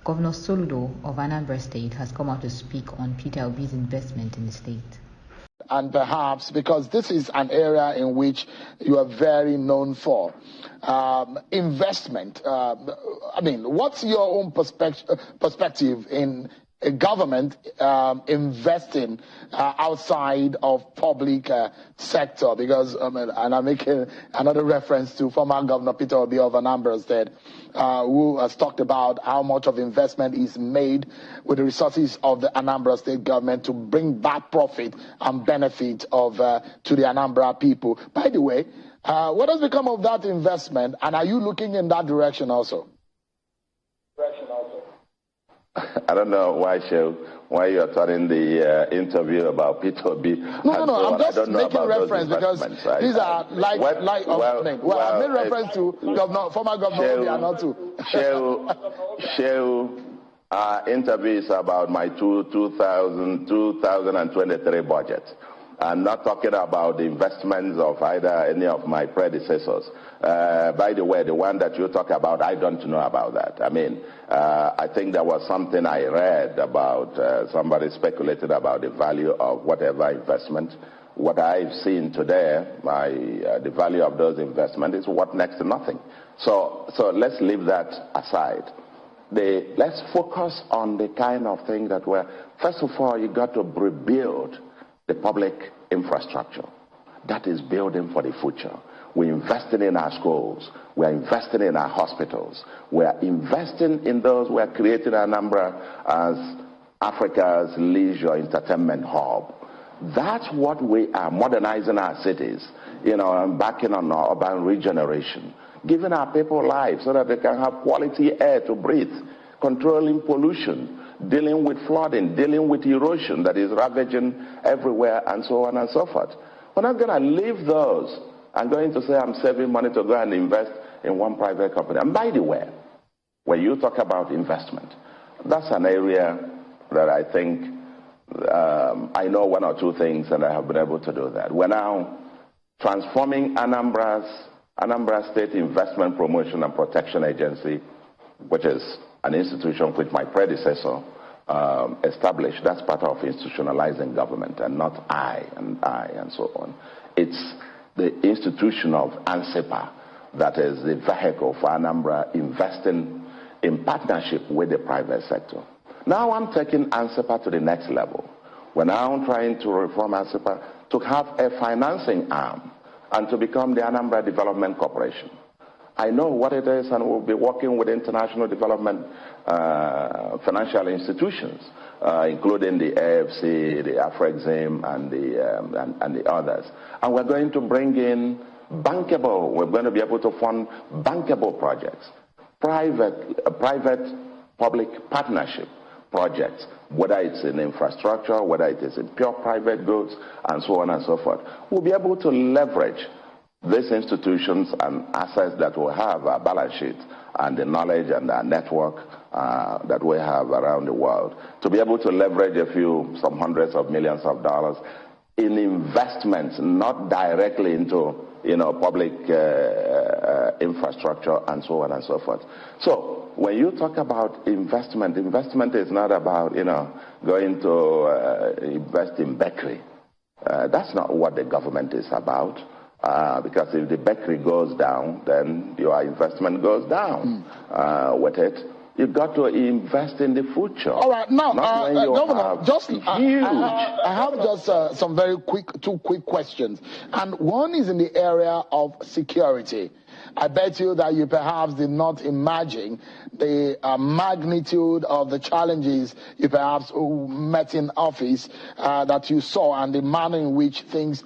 Governor Soludo of Anambra State has come out to speak on Peter Obi's investment in the state. And perhaps because this is an area in which you are very known for, investment. What's your own perspective in a government investing outside of public sector? Because, and I'm making another reference to former Governor Peter Obi of Anambra State, who has talked about how much of investment is made with the resources of the Anambra State government to bring back profit and benefit of to the Anambra people. By the way, what has become of that investment, and are you looking in that direction also? I don't know why you're turning the interview about Peter Obi. No, I'm just making reference because these are light of men. Well, I made reference to former Governor Obi and not to. Our interview is about my 2023 budget. I'm not talking about the investments of either any of my predecessors. By the way, the one that you talk about, I don't know about that. I think there was something I read about, somebody speculated about the value of whatever investment. What I've seen today, the value of those investments is worth next to nothing. So let's leave that aside. Let's focus on the kind of thing that first of all, you got to rebuild the public infrastructure. That is building for the future. We're investing in our schools. We're investing in our hospitals. We're investing in those. We're creating Anambra as Africa's leisure entertainment hub. That's what we are, modernizing our cities, and backing on our urban regeneration, giving our people life so that they can have quality air to breathe, controlling pollution, dealing with flooding, dealing with erosion that is ravaging everywhere, and so on and so forth. We're not going to leave those. I'm going to say I'm saving money to go and invest in one private company. And by the way, when you talk about investment, that's an area that I think I know one or two things, and I have been able to do that. We're now transforming Anambra State Investment Promotion and Protection Agency, which is an institution which my predecessor established. That's part of institutionalizing government, and not I and so on. It's the institution of ANSEPA that is the vehicle for Anambra investing in partnership with the private sector. Now I'm taking ANSEPA to the next level. We're now trying to reform ANSEPA to have a financing arm and to become the Anambra Development Corporation. I know what it is, and we'll be working with international development financial institutions, including the AFC, the Afrexim, and the others. And we're going to bring in we're going to be able to fund bankable projects, private-public partnership projects, whether it's in infrastructure, whether it is in pure private goods, and so on and so forth. We'll be able to leverage these institutions and assets that we have, our balance sheet, and the knowledge and our network that we have around the world, to be able to leverage some hundreds of millions of dollars in investments, not directly into public infrastructure, and so on and so forth. So when you talk about investment is not about going to invest in bakery. That's not what the government is about. Because if the bakery goes down, then your investment goes down with it. You've got to invest in the future. All right, now, Governor, I have just two quick questions. And one is in the area of security. I bet you that you perhaps did not imagine the magnitude of the challenges you perhaps met in office that you saw, and the manner in which things